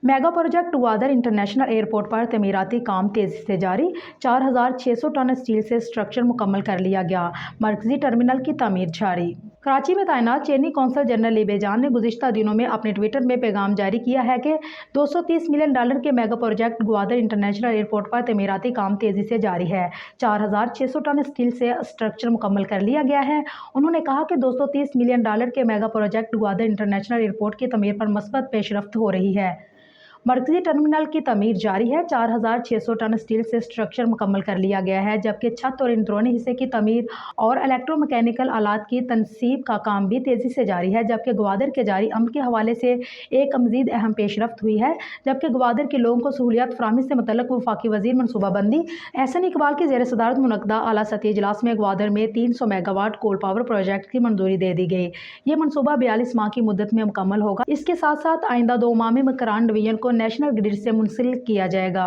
Mega project Gwadar international airport पर तमीराती काम तेजी से जारी। 4,600 टन स्टील से स्ट्रक्चर मुकम्मल कर लिया गया। मरकजी टर्मिनल की तमीर जारी। कराची में तैनात चीनी कौंसल जनरल ली बेजान ने गुज़िश्ता दिनों में अपने ट्विटर में पैगाम जारी किया है कि $230 मिलियन के mega project Gwadar international airport पर तमीराती काम तेजी से जारी है। 4,600 टन स्टील से स्ट्रक्चर मुकम्मल कर लिया गया है। उन्होंने कहा कि $230 मिलियन के mega project Gwadar international airport की तमीर पर मस्बत पेशरफ्त हो रही है। मरकजी टर्मिनल की तमीर जारी है। 4,600 टन स्टील से स्ट्रक्चर मुकम्मल कर लिया गया है, जबकि छत और इंदरूनी हिस्से की तमीर और इलेक्ट्रोमैकेनिकल आलात की तनसीब का काम भी तेज़ी से जारी है। जबकि ग्वादर के जारी अमल के हवाले से एक मज़ीद अहम पेशरफ्त हुई है, जबकि ग्वादर के लोगों को सहूलियात फराहमी से मुतल्लिक़ वफाकी वज़ीर मनसूबाबंदी एहसन इकबाल की ज़ेर सदारत मुनक्कदा आला सतही इजलास में ग्वादर में 300 मेगावाट कोल पावर प्रोजेक्ट की मंजूरी दे दी गई। ये मनसूबा 42 माह की मुद्दत में मुकम्मल होगा। इसके साथ साथ आइंदा 2 माह में मकरान डिवीजन को नेशनल ग्रिड से मुंसलिक किया जाएगा।